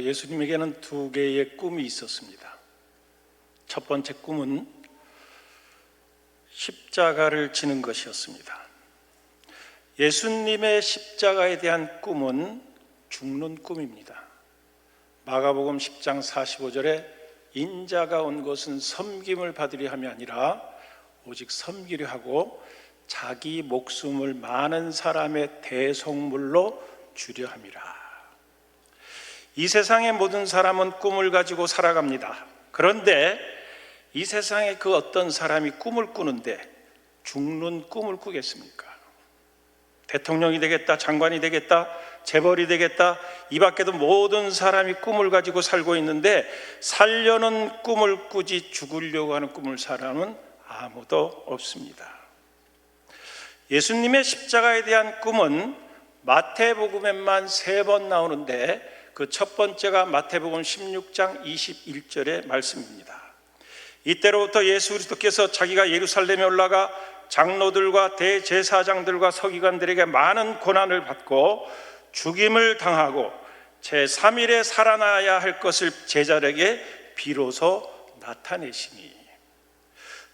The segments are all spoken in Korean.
예수님에게는 두 개의 꿈이 있었습니다. 첫 번째 꿈은 십자가를 지는 것이었습니다. 예수님의 십자가에 대한 꿈은 죽는 꿈입니다. 마가복음 10장 45절에 인자가 온 것은 섬김을 받으려 함이 아니라 오직 섬기려 하고 자기 목숨을 많은 사람의 대속물로 주려 함이라. 이 세상의 모든 사람은 꿈을 가지고 살아갑니다. 그런데 이 세상에 그 어떤 사람이 꿈을 꾸는데 죽는 꿈을 꾸겠습니까? 대통령이 되겠다, 장관이 되겠다, 재벌이 되겠다, 이 밖에도 모든 사람이 꿈을 가지고 살고 있는데 살려는 꿈을 꾸지 죽으려고 하는 꿈을 사람은 아무도 없습니다. 예수님의 십자가에 대한 꿈은 마태복음에만 3번 나오는데 그 첫 번째가 마태복음 16장 21절의 말씀입니다. 이때로부터 예수 그리스도께서 자기가 예루살렘에 올라가 장로들과 대제사장들과 서기관들에게 많은 고난을 받고 죽임을 당하고 제3일에 살아나야 할 것을 제자들에게 비로소 나타내시니.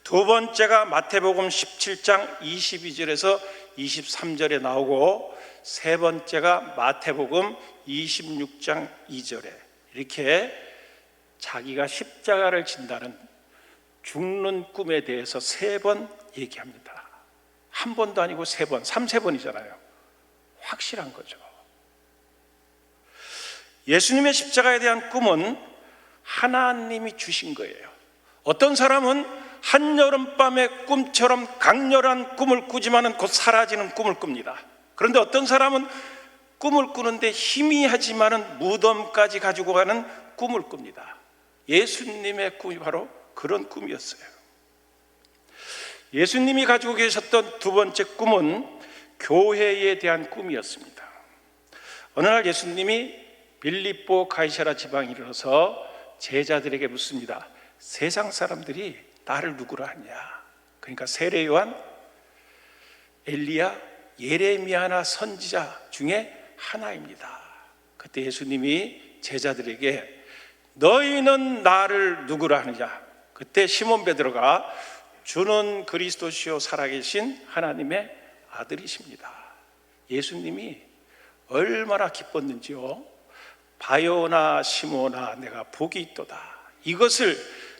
두 번째가 마태복음 17장 22절에서 23절에 나오고 세 번째가 마태복음 26장 2절에 이렇게 자기가 십자가를 진다는 죽는 꿈에 대해서 3번 얘기합니다. 한 번도 아니고 3번, 3세번이잖아요. 확실한 거죠. 예수님의 십자가에 대한 꿈은 하나님이 주신 거예요. 어떤 사람은 한여름밤의 꿈처럼 강렬한 꿈을 꾸지만은 곧 사라지는 꿈을 꿉니다. 그런데 어떤 사람은 꿈을 꾸는데 희미하지만은 무덤까지 가지고 가는 꿈을 꿉니다. 예수님의 꿈이 바로 그런 꿈이었어요. 예수님이 가지고 계셨던 두 번째 꿈은 교회에 대한 꿈이었습니다. 어느 날 예수님이 빌립보 가이사랴 지방에 이르러서 제자들에게 묻습니다. 세상 사람들이 나를 누구라 하냐? 그러니까 세례 요한, 엘리야, 예레미야나 선지자 중에 하나입니다. 그때 예수님이 제자들에게 너희는 나를 누구라 하느냐? 그때 시몬 베드로가 주는 그리스도시요 살아계신 하나님의 아들이십니다. 예수님이 얼마나 기뻤는지요. 바요나 시몬아 내가 복이 있도다. 이것을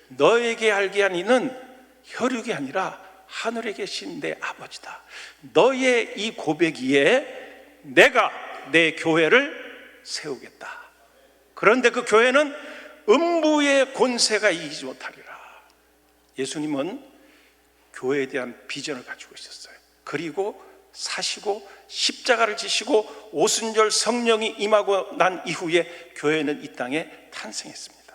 너에게 알게 한 이는 혈육이 아니라 하늘에 계신 내 아버지다. 너의 이 고백이에 내가 내 교회를 세우겠다. 그런데 그 교회는 음부의 권세가 이기지 못하리라. 예수님은 교회에 대한 비전을 가지고 있었어요. 그리고 사시고 십자가를 지시고 오순절 성령이 임하고 난 이후에 교회는 이 땅에 탄생했습니다.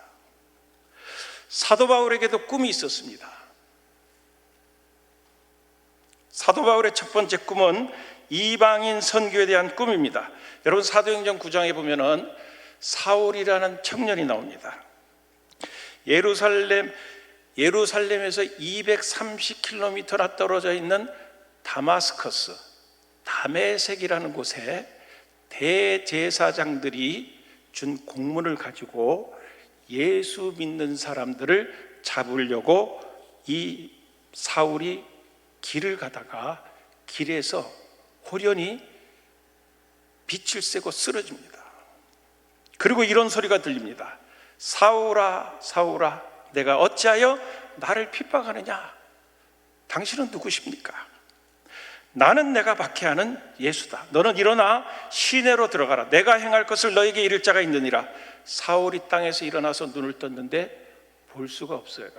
사도 바울에게도 꿈이 있었습니다. 사도 바울의 첫 번째 꿈은 이방인 선교에 대한 꿈입니다. 여러분 사도행전 9장에 보면은 사울이라는 청년이 나옵니다. 예루살렘에서 230km나 떨어져 있는 다마스커스, 다메섹이라는 곳에 대제사장들이 준 공문을 가지고 예수 믿는 사람들을 잡으려고 이 사울이 길을 가다가 길에서 호련히 빛을 쐬고 쓰러집니다. 그리고 이런 소리가 들립니다. 사울아 사울아 내가 어찌하여 나를 핍박하느냐? 당신은 누구십니까? 나는 내가 박해하는 예수다. 너는 일어나 시내로 들어가라. 내가 행할 것을 너에게 이를 자가 있느니라. 사울이 땅에서 일어나서 눈을 떴는데 볼 수가 없어요.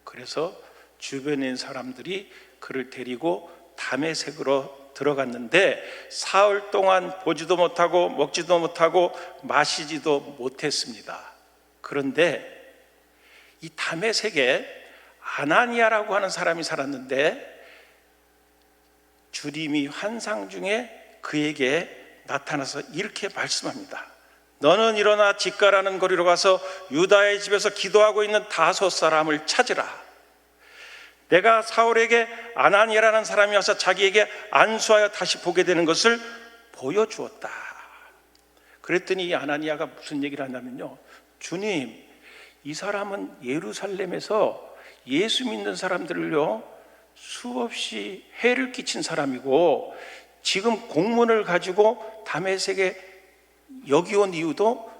그래서 주변에 있는 사람들이 그를 데리고 다메섹으로 들어갔는데 사흘 동안 보지도 못하고 먹지도 못하고 마시지도 못했습니다. 그런데 이 다메섹에 아나니아라고 하는 사람이 살았는데 주님이 환상 중에 그에게 나타나서 이렇게 말씀합니다. 너는 일어나 직가라는 거리로 가서 유다의 집에서 기도하고 있는 다섯 사람을 찾으라. 내가 사울에게 아나니아라는 사람이 와서 자기에게 안수하여 다시 보게 되는 것을 보여주었다. 그랬더니 이 아나니아가 무슨 얘기를 하냐면요, 주님, 이 사람은 예루살렘에서 예수 믿는 사람들을요 수없이 해를 끼친 사람이고, 지금 공문을 가지고 다메섹에 여기 온 이유도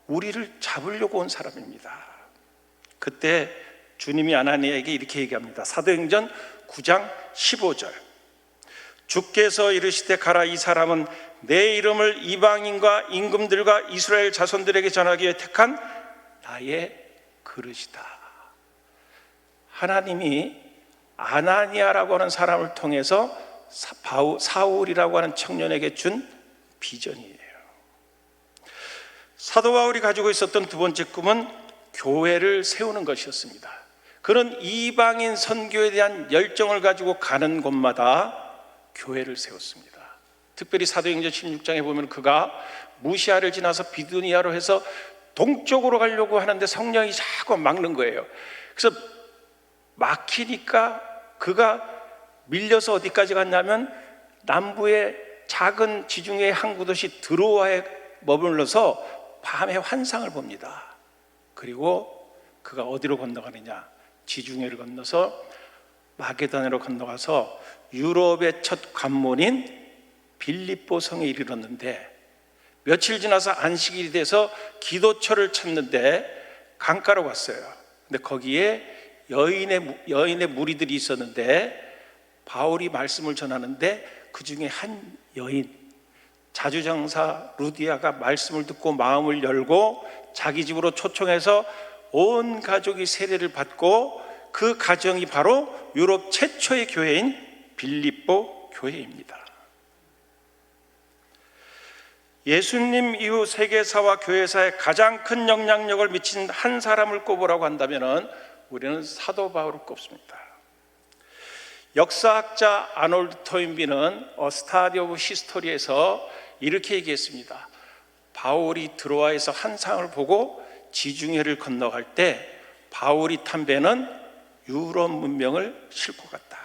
우리를 잡으려고 온 사람입니다. 그때 주님이 아나니아에게 이렇게 얘기합니다. 사도행전 9장 15절, 주께서 이르시되 가라, 이 사람은 내 이름을 이방인과 임금들과 이스라엘 자손들에게 전하기 위해 택한 나의 그릇이다. 하나님이 아나니아라고 하는 사람을 통해서 사울이라고 하는 청년에게 준 비전이에요. 사도 바울이 가지고 있었던 두 번째 꿈은 교회를 세우는 것이었습니다. 그는 이방인 선교에 대한 열정을 가지고 가는 곳마다 교회를 세웠습니다. 특별히 사도행전 16장에 보면 그가 무시아를 지나서 비두니아로 해서 동쪽으로 가려고 하는데 성령이 자꾸 막는 거예요. 그래서 막히니까 그가 밀려서 어디까지 갔냐면 남부의 작은 지중해 항구 도시 드로아에 머물러서 밤에 환상을 봅니다. 그리고 그가 어디로 건너가느냐, 지중해를 건너서 마게도냐로 건너가서 유럽의 첫 관문인 빌립보 성에 이르렀는데, 며칠 지나서 안식일이 돼서 기도처를 찾는데 강가로 갔어요. 근데 거기에 여인의 무리들이 있었는데, 바울이 말씀을 전하는데 그 중에 한 여인, 자주장사 루디아가 말씀을 듣고 마음을 열고 자기 집으로 초청해서 온 가족이 세례를 받고, 그 가정이 바로 유럽 최초의 교회인 빌립보 교회입니다. 예수님 이후 세계사와 교회사에 가장 큰 영향력을 미친 한 사람을 꼽으라고 한다면 우리는 사도 바울을 꼽습니다. 역사학자 아놀드 토인비는 스타디 오브 히스토리에서 이렇게 얘기했습니다. 바울이 드로아에서 환상을 보고 지중해를 건너갈 때 바울이 탄 배는 유럽 문명을 싣고 갔다.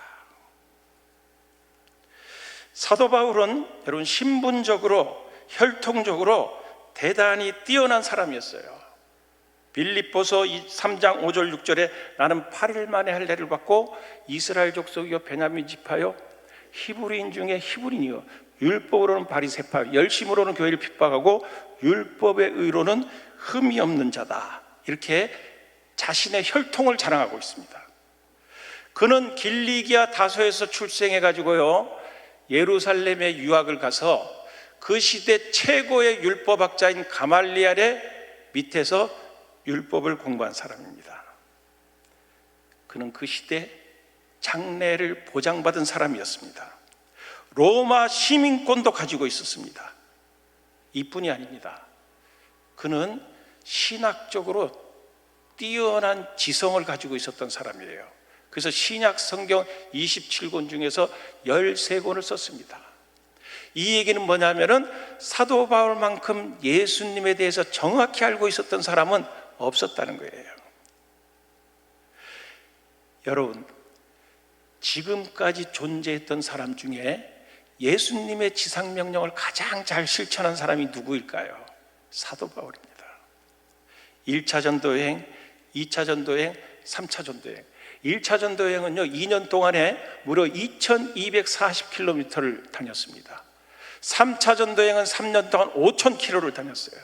사도 바울은 여러분 신분적으로, 혈통적으로 대단히 뛰어난 사람이었어요. 빌립보서 3장 5절 6절에 나는 8일 만에 할례를 받고 이스라엘 족속이요 베냐민 지파요 히브리인 중에 히브리인이요 율법으로는 바리새파, 열심으로는 교회를 핍박하고 율법의 의로는 흠이 없는 자다, 이렇게 자신의 혈통을 자랑하고 있습니다. 그는 길리기아 다소에서 출생해 가지고요 예루살렘에 유학을 가서 그 시대 최고의 율법학자인 가말리엘의 밑에서 율법을 공부한 사람입니다. 그는 그 시대 장래를 보장받은 사람이었습니다. 로마 시민권도 가지고 있었습니다. 이뿐이 아닙니다. 그는 신학적으로 뛰어난 지성을 가지고 있었던 사람이에요. 그래서 신약 성경 27권 중에서 13권을 썼습니다. 이 얘기는 뭐냐면은 사도 바울만큼 예수님에 대해서 정확히 알고 있었던 사람은 없었다는 거예요. 여러분, 지금까지 존재했던 사람 중에 예수님의 지상명령을 가장 잘 실천한 사람이 누구일까요? 사도 바울입니다. 1차 전도여행, 2차 전도여행, 3차 전도여행. 1차 전도여행은요 2년 동안에 무려 2240km를 다녔습니다. 3차 전도여행은 3년 동안 5000km를 다녔어요.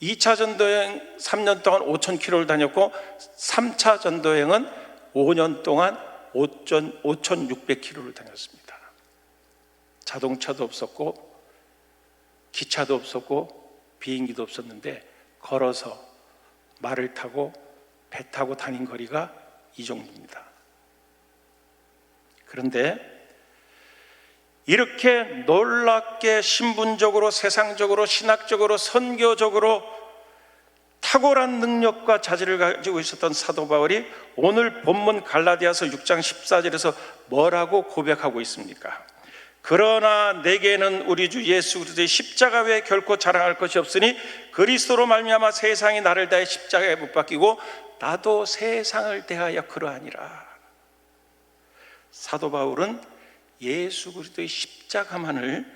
2차 전도여행 3년 동안 5000km를 다녔고, 3차 전도여행은 5년 동안 5600km를 다녔습니다. 자동차도 없었고 기차도 없었고 비행기도 없었는데 걸어서, 말을 타고, 배 타고 다닌 거리가 이 정도입니다. 그런데 이렇게 놀랍게 신분적으로, 세상적으로, 신학적으로, 선교적으로 탁월한 능력과 자질을 가지고 있었던 사도 바울이 오늘 본문 갈라디아서 6장 14절에서 뭐라고 고백하고 있습니까? 그러나 내게는 우리 주 예수 그리스도의 십자가 외에 결코 자랑할 것이 없으니 그리스도로 말미암아 세상이 나를 다해 십자가에 못 박히고 나도 세상을 대하여 그러하니라. 사도 바울은 예수 그리스도의 십자가만을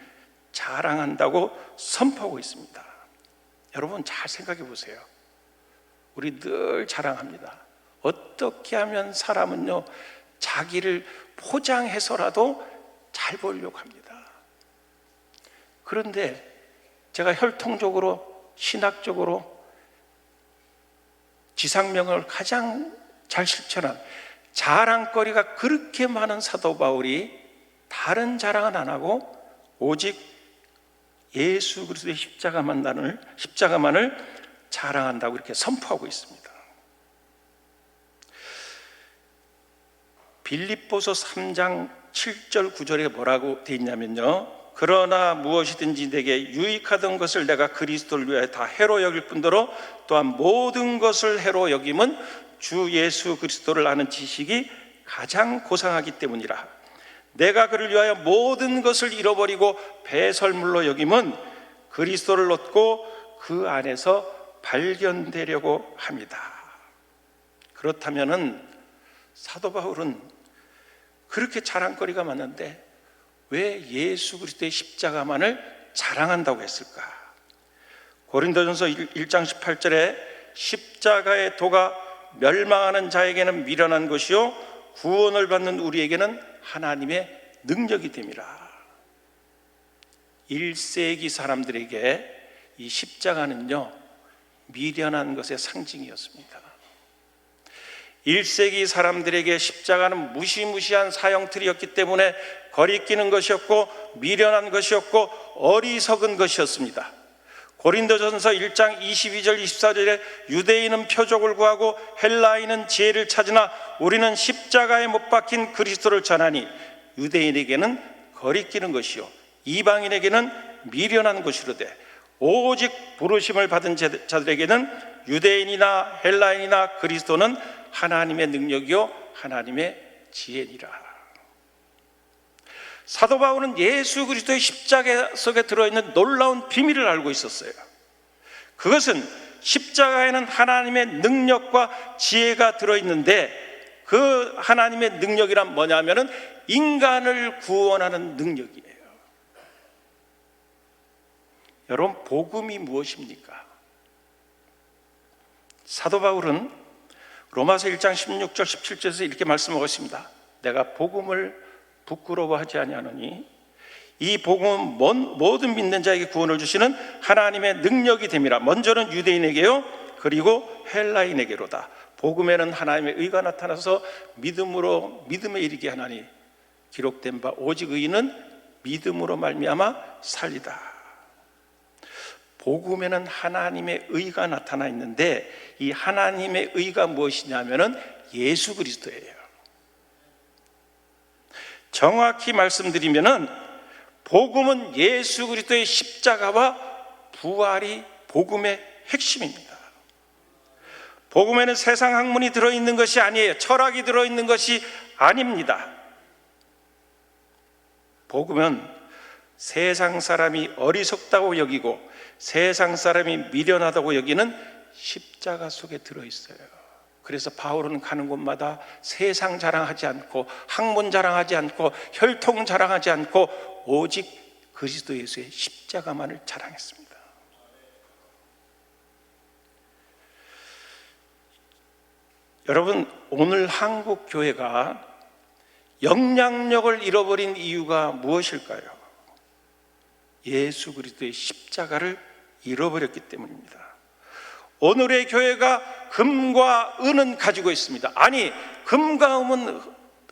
자랑한다고 선포하고 있습니다. 여러분 잘 생각해 보세요. 우리 늘 자랑합니다. 어떻게 하면 사람은요 자기를 포장해서라도 잘 보이려고 합니다. 그런데 제가 혈통적으로 신학적으로 지상명을 가장 잘 실천한 자랑거리가 그렇게 많은 사도 바울이 다른 자랑은 안 하고 오직 예수 그리스도의 십자가만을 자랑한다고 이렇게 선포하고 있습니다. 빌립보서 3장 7절 9절에 뭐라고 되어 있냐면요, 그러나 무엇이든지 내게 유익하던 것을 내가 그리스도를 위하여 다 해로 여길 뿐더러 또한 모든 것을 해로 여김은 주 예수 그리스도를 아는 지식이 가장 고상하기 때문이라. 내가 그를 위하여 모든 것을 잃어버리고 배설물로 여김은 그리스도를 얻고 그 안에서 발견되려고 합니다. 그렇다면은 사도 바울은 그렇게 자랑거리가 많은데 왜 예수 그리스도의 십자가만을 자랑한다고 했을까? 고린도전서 1장 18절에 십자가의 도가 멸망하는 자에게는 미련한 것이요 구원을 받는 우리에게는 하나님의 능력이 됨이라. 1세기 사람들에게 이 십자가는요 미련한 것의 상징이었습니다. 1세기 사람들에게 십자가는 무시무시한 사형틀이었기 때문에 거리끼는 것이었고 미련한 것이었고 어리석은 것이었습니다. 고린도전서 1장 22절 24절에 유대인은 표적을 구하고 헬라인은 지혜를 찾으나 우리는 십자가에 못 박힌 그리스도를 전하니 유대인에게는 거리끼는 것이요 이방인에게는 미련한 것이로되 오직 부르심을 받은 자들에게는 유대인이나 헬라인이나 그리스도는 하나님의 능력이요 하나님의 지혜니라. 사도 바울은 예수 그리스도의 십자가 속에 들어있는 놀라운 비밀을 알고 있었어요. 그것은 십자가에는 하나님의 능력과 지혜가 들어있는데 그 하나님의 능력이란 뭐냐면은 인간을 구원하는 능력이에요. 여러분, 복음이 무엇입니까? 사도 바울은 로마서 1장 16절 17절에서 이렇게 말씀하고 있습니다. 내가 복음을 부끄러워하지 아니하노니 이 복음은 모든 믿는 자에게 구원을 주시는 하나님의 능력이 됨이라. 먼저는 유대인에게요 그리고 헬라인에게로다. 복음에는 하나님의 의가 나타나서 믿음에 이르게 하나니 기록된 바 오직 의인은 믿음으로 말미암아 살리다. 복음에는 하나님의 의가 나타나 있는데 이 하나님의 의가 무엇이냐면은 예수 그리스도예요. 정확히 말씀드리면은 복음은 예수 그리스도의 십자가와 부활이 복음의 핵심입니다. 복음에는 세상 학문이 들어있는 것이 아니에요. 철학이 들어있는 것이 아닙니다. 복음은 세상 사람이 어리석다고 여기고 세상 사람이 미련하다고 여기는 십자가 속에 들어있어요. 그래서 바울은 가는 곳마다 세상 자랑하지 않고 학문 자랑하지 않고 혈통 자랑하지 않고 오직 그리스도 예수의 십자가만을 자랑했습니다. 여러분, 오늘 한국 교회가 영향력을 잃어버린 이유가 무엇일까요? 예수 그리스도의 십자가를 잃어버렸기 때문입니다. 오늘의 교회가 금과 은은 가지고 있습니다. 아니, 금과 은은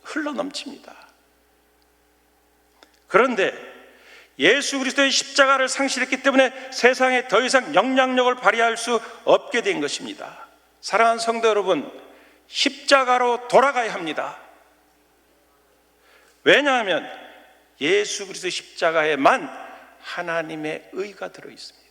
흘러넘칩니다. 그런데 예수 그리스도의 십자가를 상실했기 때문에 세상에 더 이상 영향력을 발휘할 수 없게 된 것입니다. 사랑하는 성도 여러분, 십자가로 돌아가야 합니다. 왜냐하면 예수 그리스도의 십자가에만 하나님의 의가 들어있습니다.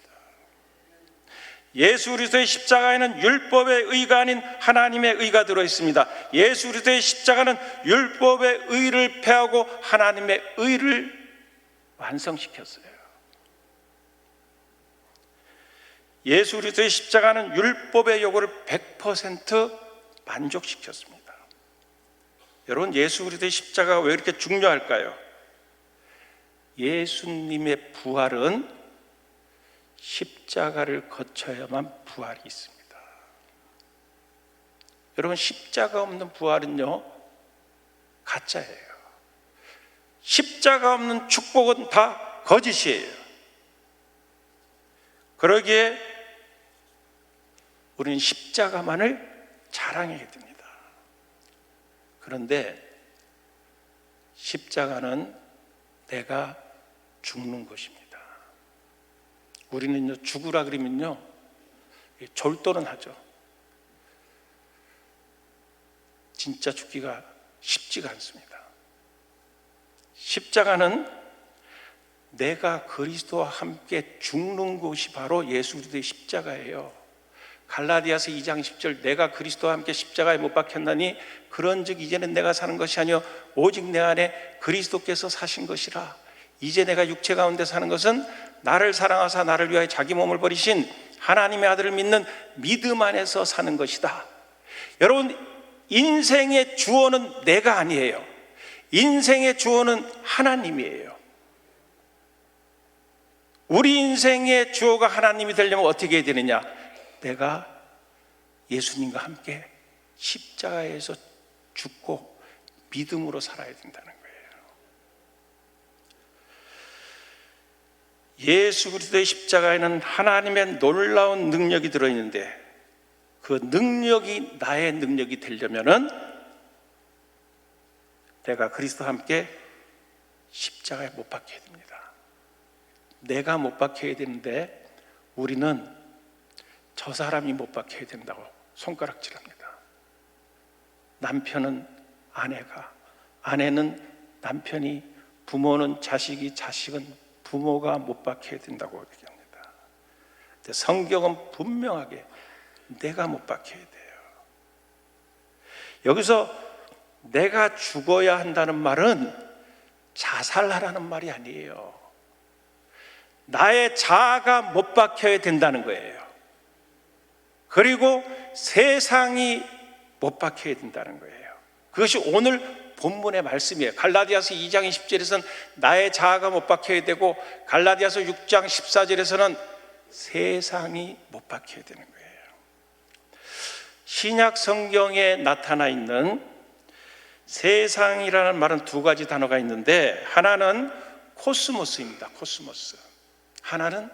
예수 그리스도의 십자가에는 율법의 의가 아닌 하나님의 의가 들어있습니다. 예수 그리스도의 십자가는 율법의 의를 폐하고 하나님의 의를 완성시켰어요. 예수 그리스도의 십자가는 율법의 요구를 100% 만족시켰습니다. 여러분, 예수 그리스도의 십자가가 왜 이렇게 중요할까요? 예수님의 부활은 십자가를 거쳐야만 부활이 있습니다. 여러분, 십자가 없는 부활은요, 가짜예요. 십자가 없는 축복은 다 거짓이에요. 그러기에 우리는 십자가만을 자랑해야 됩니다. 그런데 십자가는 내가 죽는 것입니다. 우리는요, 죽으라 그러면요, 졸도는 하죠. 진짜 죽기가 쉽지가 않습니다. 십자가는 내가 그리스도와 함께 죽는 곳이 바로 예수 그리스도의 십자가예요. 갈라디아서 2장 10절, 내가 그리스도와 함께 십자가에 못 박혔나니 그런즉 이제는 내가 사는 것이 아니요 오직 내 안에 그리스도께서 사신 것이라. 이제 내가 육체 가운데 사는 것은 나를 사랑하사 나를 위하여 자기 몸을 버리신 하나님의 아들을 믿는 믿음 안에서 사는 것이다. 여러분, 인생의 주어는 내가 아니에요. 인생의 주어는 하나님이에요. 우리 인생의 주어가 하나님이 되려면 어떻게 해야 되느냐? 내가 예수님과 함께 십자가에서 죽고 믿음으로 살아야 된다는 거예요. 예수 그리스도의 십자가에는 하나님의 놀라운 능력이 들어있는데 그 능력이 나의 능력이 되려면은 내가 그리스도와 함께 십자가에 못 박혀야 됩니다. 내가 못 박혀야 되는데 우리는 저 사람이 못 박혀야 된다고 손가락질합니다. 남편은 아내가, 아내는 남편이, 부모는 자식이, 자식은 부모가 못 박혀야 된다고 얘기합니다. 근데 성경은 분명하게 내가 못 박혀야 돼요. 여기서 내가 죽어야 한다는 말은 자살하라는 말이 아니에요. 나의 자아가 못 박혀야 된다는 거예요. 그리고 세상이 못 박혀야 된다는 거예요. 그것이 오늘 본문의 말씀이에요. 갈라디아서 2장 20절에서는 나의 자아가 못 박혀야 되고 갈라디아서 6장 14절에서는 세상이 못 박혀야 되는 거예요. 신약 성경에 나타나 있는 세상이라는 말은 두 가지 단어가 있는데 하나는 코스모스입니다. 코스모스. 하나는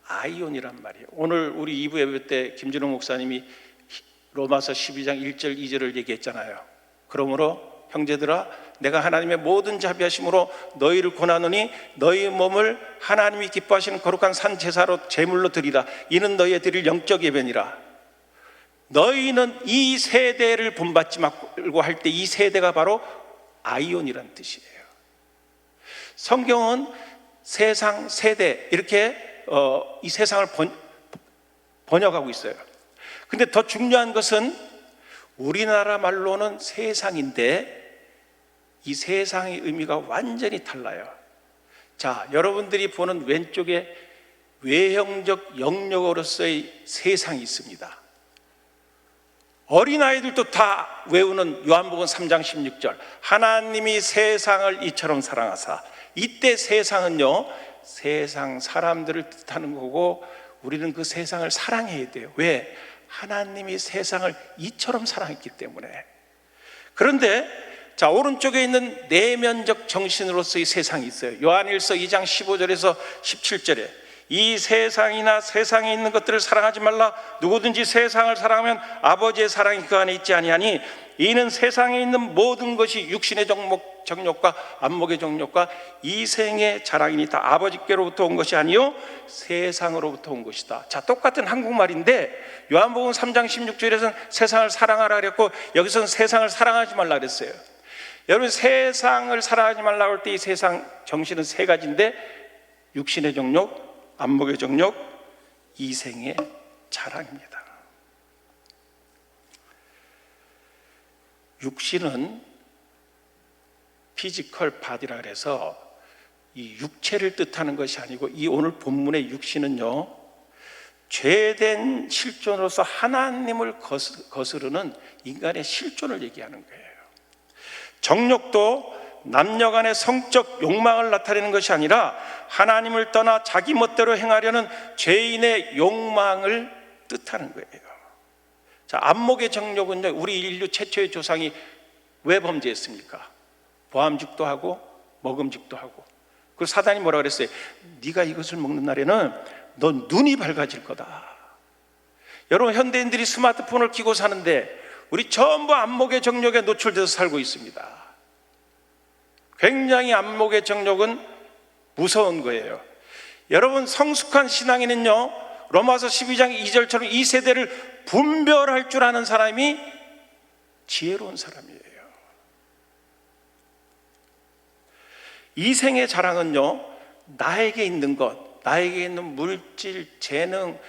아이온이란 말이에요. 오늘 우리 2부 예배 때 김준호 목사님이 로마서 12장 1절 2절을 얘기했잖아요. 그러므로 형제들아 내가 하나님의 모든 자비하심으로 너희를 권하노니 너희 몸을 하나님이 기뻐하시는 거룩한 산 제사로 제물로 드리라. 이는 너희의 드릴 영적 예배니라. 너희는 이 세대를 본받지 말고 할 때 이 세대가 바로 아이온이란 뜻이에요. 성경은 세상, 세대 이렇게 이 세상을 번역하고 있어요. 근데 더 중요한 것은 우리나라 말로는 세상인데 이 세상의 의미가 완전히 달라요. 자, 여러분들이 보는 왼쪽에 외형적 영역으로서의 세상이 있습니다. 어린아이들도 다 외우는 요한복음 3장 16절 하나님이 세상을 이처럼 사랑하사. 이때 세상은요 세상 사람들을 뜻하는 거고 우리는 그 세상을 사랑해야 돼요. 왜? 하나님이 세상을 이처럼 사랑했기 때문에. 그런데 자, 오른쪽에 있는 내면적 정신으로서의 세상이 있어요. 요한일서 2장 15절에서 17절에 이 세상이나 세상에 있는 것들을 사랑하지 말라. 누구든지 세상을 사랑하면 아버지의 사랑이 그 안에 있지 아니하니 이는 세상에 있는 모든 것이 육신의 정욕과 안목의 정욕과 이생의 자랑이니 다 아버지께로부터 온 것이 아니요 세상으로부터 온 것이다. 자, 똑같은 한국말인데 요한복음 3장 16절에서는 세상을 사랑하라 그랬고 여기서는 세상을 사랑하지 말라 그랬어요. 여러분, 세상을 사랑하지 말라고 할 때 이 세상 정신은 세 가지인데 육신의 정욕, 안목의 정욕, 이생의 자랑입니다. 육신은 피지컬 바디라 그래서 이 육체를 뜻하는 것이 아니고 이 오늘 본문의 육신은요 죄된 실존으로서 하나님을 거스르는 인간의 실존을 얘기하는 거예요. 정욕도 남녀 간의 성적 욕망을 나타내는 것이 아니라 하나님을 떠나 자기 멋대로 행하려는 죄인의 욕망을 뜻하는 거예요. 자, 안목의 정욕은요, 우리 인류 최초의 조상이 왜 범죄했습니까? 보암직도 하고 먹음직도 하고. 그리고 사단이 뭐라 그랬어요? 네가 이것을 먹는 날에는 넌 눈이 밝아질 거다. 여러분, 현대인들이 스마트폰을 켜고 사는데 우리 전부 안목의 정욕에 노출돼서 살고 있습니다. 굉장히 안목의 정욕은 무서운 거예요. 여러분, 성숙한 신앙인은요, 로마서 12장 2절처럼 이 세대를 분별할 줄 아는 사람이 지혜로운 사람이에요. 이 생의 자랑은요, 나에게 있는 것, 나에게 있는 물질, 재능,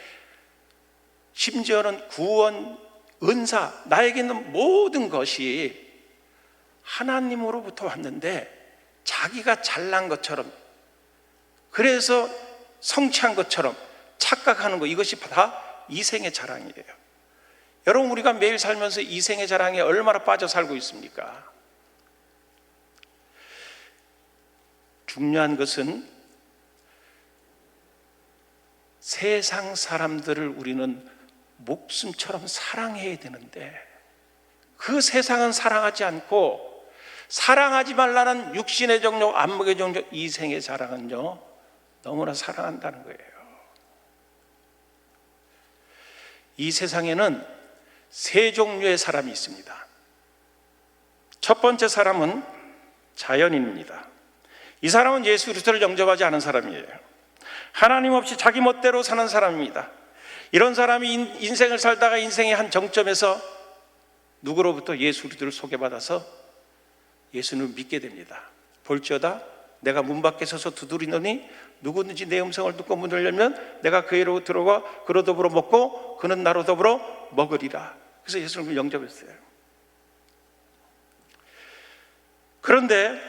심지어는 구원, 은사, 나에게 있는 모든 것이 하나님으로부터 왔는데 자기가 잘난 것처럼, 그래서 성취한 것처럼 착각하는 것, 이것이 다 이생의 자랑이에요. 여러분, 우리가 매일 살면서 이생의 자랑에 얼마나 빠져 살고 있습니까? 중요한 것은 세상 사람들을 우리는 목숨처럼 사랑해야 되는데 그 세상은 사랑하지 않고 사랑하지 말라는 육신의 정욕, 안목의 정욕, 이생의 자랑은요 너무나 사랑한다는 거예요. 이 세상에는 세 종류의 사람이 있습니다. 첫 번째 사람은 자연인입니다. 이 사람은 예수 그리스도를 영접하지 않은 사람이에요. 하나님 없이 자기 멋대로 사는 사람입니다. 이런 사람이 인생을 살다가 인생의 한 정점에서 누구로부터 예수 그리스도를 소개받아서 예수님을 믿게 됩니다. 볼지어다 내가 문 밖에 서서 두드리노니 누구든지 내 음성을 듣고 문을 열면 내가 그에로 들어가 그로 더불어 먹고 그는 나로 더불어 먹으리라. 그래서 예수님을 영접했어요. 그런데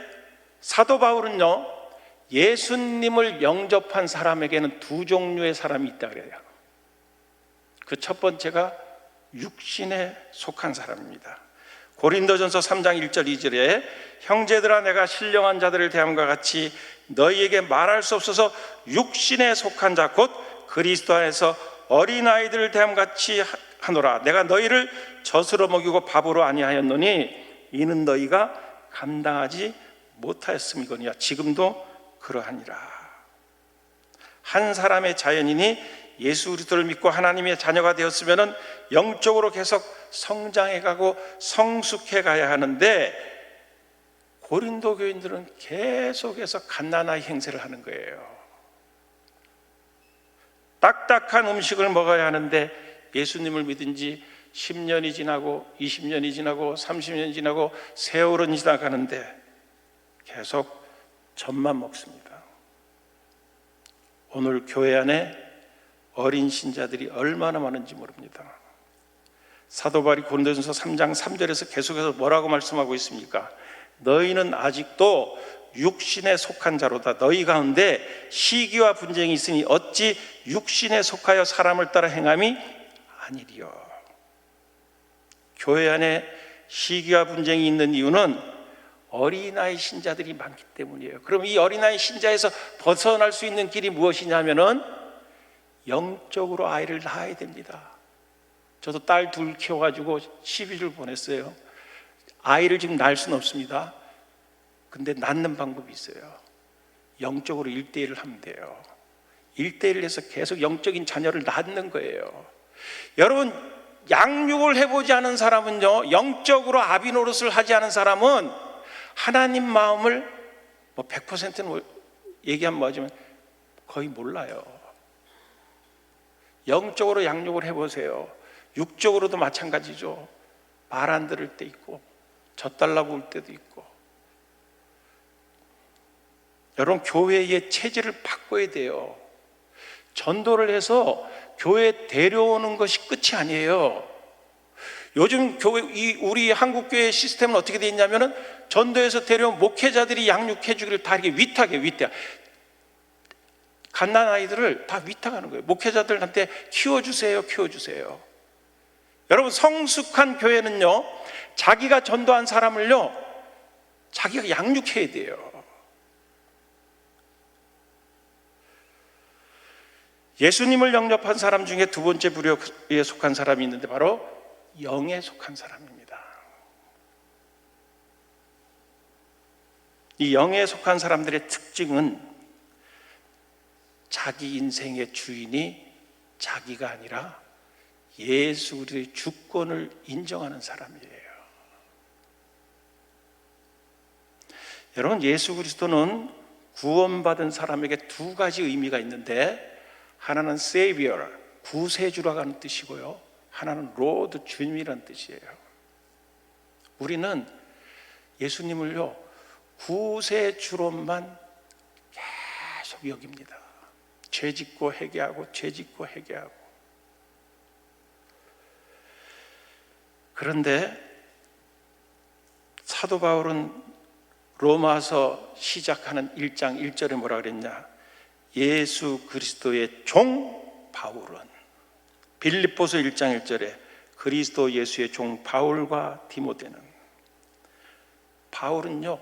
사도 바울은요, 예수님을 영접한 사람에게는 두 종류의 사람이 있다 그래요. 그 첫 번째가 육신에 속한 사람입니다. 고린도전서 3장 1절 2절에 형제들아 내가 신령한 자들을 대함과 같이 너희에게 말할 수 없어서 육신에 속한 자 곧 그리스도 안에서 어린아이들을 대함같이 하노라. 내가 너희를 젖으로 먹이고 밥으로 아니하였노니 이는 너희가 감당하지 못하였음이거니와 지금도 그러하니라. 한 사람의 자연인이 예수 그리스도를 믿고 하나님의 자녀가 되었으면 영적으로 계속 성장해 가고 성숙해 가야 하는데 고린도 교인들은 계속해서 갓난아이 행세를 하는 거예요. 딱딱한 음식을 먹어야 하는데 예수님을 믿은 지 10년이 지나고 20년이 지나고 30년이 지나고 세월은 지나가는데 계속 젖만 먹습니다. 오늘 교회 안에 어린 신자들이 얼마나 많은지 모릅니다. 사도 바울이 고린도전서 3장 3절에서 계속해서 뭐라고 말씀하고 있습니까? 너희는 아직도 육신에 속한 자로다. 너희 가운데 시기와 분쟁이 있으니 어찌 육신에 속하여 사람을 따라 행함이 아니리요. 교회 안에 시기와 분쟁이 있는 이유는 어린아이 신자들이 많기 때문이에요. 그럼 이 어린아이 신자에서 벗어날 수 있는 길이 무엇이냐면은 영적으로 아이를 낳아야 됩니다. 저도 딸 둘 키워가지고 10일을 보냈어요. 아이를 지금 낳을 수는 없습니다. 근데 낳는 방법이 있어요. 영적으로 1대1을 하면 돼요. 1대1을 해서 계속 영적인 자녀를 낳는 거예요. 여러분, 양육을 해보지 않은 사람은요, 영적으로 아비 노릇을 하지 않은 사람은 하나님 마음을 100%는 얘기하면 뭐하지만 거의 몰라요. 영적으로 양육을 해보세요. 육적으로도 마찬가지죠. 말 안 들을 때 있고 젖달라고 울 때도 있고. 여러분, 교회의 체질을 바꿔야 돼요. 전도를 해서 교회에 데려오는 것이 끝이 아니에요. 요즘 교회, 우리 한국교회 시스템은 어떻게 되어 있냐면은 전도해서 데려온 목회자들이 양육해 주기를 다 이렇게 위탁해. 갓난아이들을 다 위탁하는 거예요. 목회자들한테 키워주세요. 여러분, 성숙한 교회는요, 자기가 전도한 사람을요, 자기가 양육해야 돼요. 예수님을 영접한 사람 중에 두 번째 부류에 속한 사람이 있는데 바로 영에 속한 사람입니다. 이 영에 속한 사람들의 특징은 자기 인생의 주인이 자기가 아니라 예수 그리스도의 주권을 인정하는 사람이에요. 여러분, 예수 그리스도는 구원받은 사람에게 두 가지 의미가 있는데, 하나는 Savior, 구세주라고 하는 뜻이고요, 하나는 Lord, 주님이라는 뜻이에요. 우리는 예수님을요 구세주로만 계속 여깁니다. 죄짓고 회개하고 죄짓고 회개하고. 그런데 사도 바울은 로마서 시작하는 1장 1절에 뭐라 그랬냐? 예수 그리스도의 종 바울은, 빌립보서 1장 1절에 그리스도 예수의 종 바울과 디모데는. 바울은요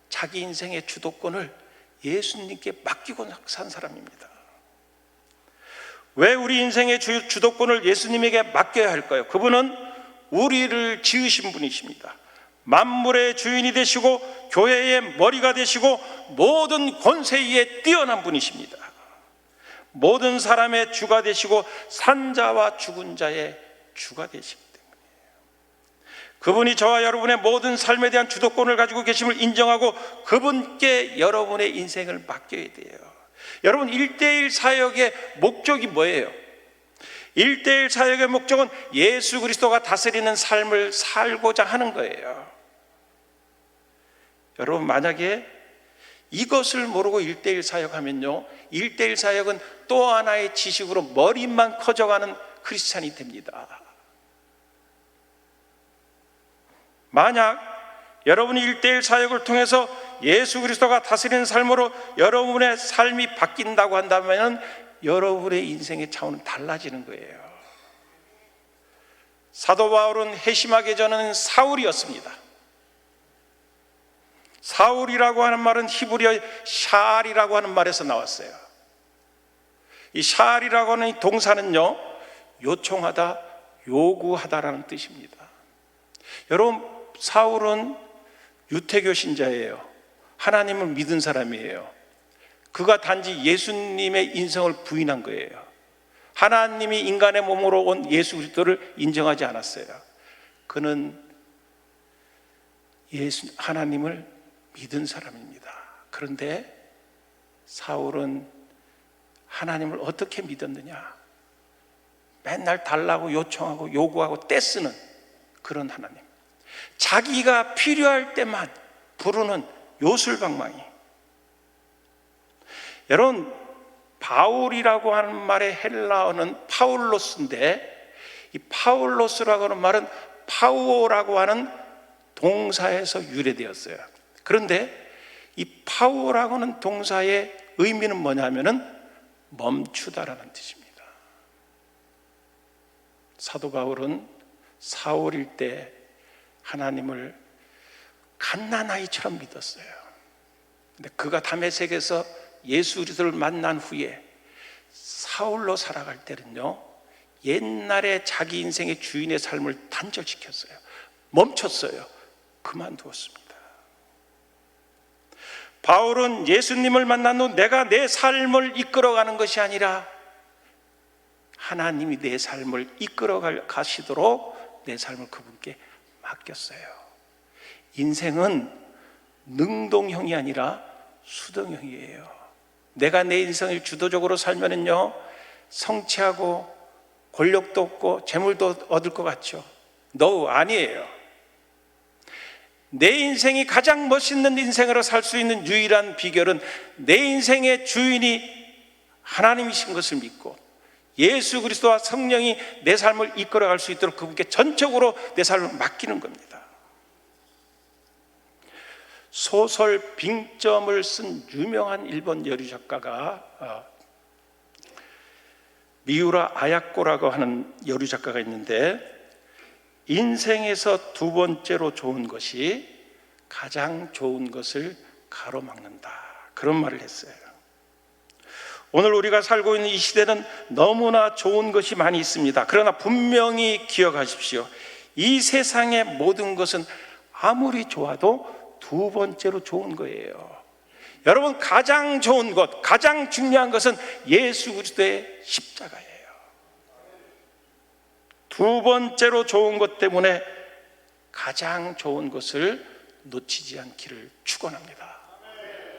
자기 인생의 주도권을 예수님께 맡기고 산 사람입니다. 왜 우리 인생의 주도권을 예수님에게 맡겨야 할까요? 그분은 우리를 지으신 분이십니다. 만물의 주인이 되시고 교회의 머리가 되시고 모든 권세 위에 뛰어난 분이십니다. 모든 사람의 주가 되시고 산자와 죽은 자의 주가 되시기 때문이에요. 그분이 저와 여러분의 모든 삶에 대한 주도권을 가지고 계심을 인정하고 그분께 여러분의 인생을 맡겨야 돼요. 여러분, 1:1 사역의 목적이 뭐예요? 1:1 사역의 목적은 예수 그리스도가 다스리는 삶을 살고자 하는 거예요. 여러분, 만약에 이것을 모르고 1:1 사역하면요 1:1 사역은 또 하나의 지식으로 머리만 커져가는 크리스찬이 됩니다. 만약 여러분이 1:1 사역을 통해서 예수 그리스도가 다스리는 삶으로 여러분의 삶이 바뀐다고 한다면 여러분의 인생의 차원은 달라지는 거예요. 사도 바울은 회심하기 전에는 사울이었습니다. 사울이라고 하는 말은 히브리어 샤알이라고 하는 말에서 나왔어요. 이 샤알이라고 하는 이 동사는요 요청하다, 요구하다라는 뜻입니다. 여러분, 사울은 유태교 신자예요. 하나님을 믿은 사람이에요. 그가 단지 예수님의 인성을 부인한 거예요. 하나님이 인간의 몸으로 온 예수 그리스도를 인정하지 않았어요. 그는 하나님을 믿은 사람입니다. 그런데 사울은 하나님을 어떻게 믿었느냐? 맨날 달라고 요청하고 요구하고 떼쓰는 그런 하나님, 자기가 필요할 때만 부르는 요술방망이. 여러분, 바울이라고 하는 말의 헬라어는 파울로스인데, 이 파울로스라고 하는 말은 파우오라고 하는 동사에서 유래되었어요. 그런데 이 파우오라고 하는 동사의 의미는 뭐냐면은 멈추다라는 뜻입니다. 사도 바울은 사울일 때 하나님을 갓난아이처럼 믿었어요. 근데 그가 다메섹에서 예수 그리스도를 만난 후에 사울로 살아갈 때는요 옛날에 자기 인생의 주인의 삶을 단절시켰어요. 멈췄어요. 그만두었습니다. 바울은 예수님을 만난 후 내가 내 삶을 이끌어가는 것이 아니라 하나님이 내 삶을 이끌어 가시도록 내 삶을 그분께 맡겼어요. 인생은 능동형이 아니라 수동형이에요. 내가 내 인생을 주도적으로 살면은요 성취하고 권력도 얻고 재물도 얻을 것 같죠? No, 아니에요. 내 인생이 가장 멋있는 인생으로 살 수 있는 유일한 비결은 내 인생의 주인이 하나님이신 것을 믿고 예수 그리스도와 성령이 내 삶을 이끌어갈 수 있도록 그분께 전적으로 내 삶을 맡기는 겁니다. 소설 빙점을 쓴 유명한 일본 여류 작가가 미우라 아야코라고 하는 여류 작가가 있는데, 인생에서 두 번째로 좋은 것이 가장 좋은 것을 가로막는다. 그런 말을 했어요. 오늘 우리가 살고 있는 이 시대는 너무나 좋은 것이 많이 있습니다. 그러나 분명히 기억하십시오. 이 세상의 모든 것은 아무리 좋아도 두 번째로 좋은 거예요. 여러분, 가장 좋은 것, 가장 중요한 것은 예수 그리스도의 십자가예요. 두 번째로 좋은 것 때문에 가장 좋은 것을 놓치지 않기를 축원합니다.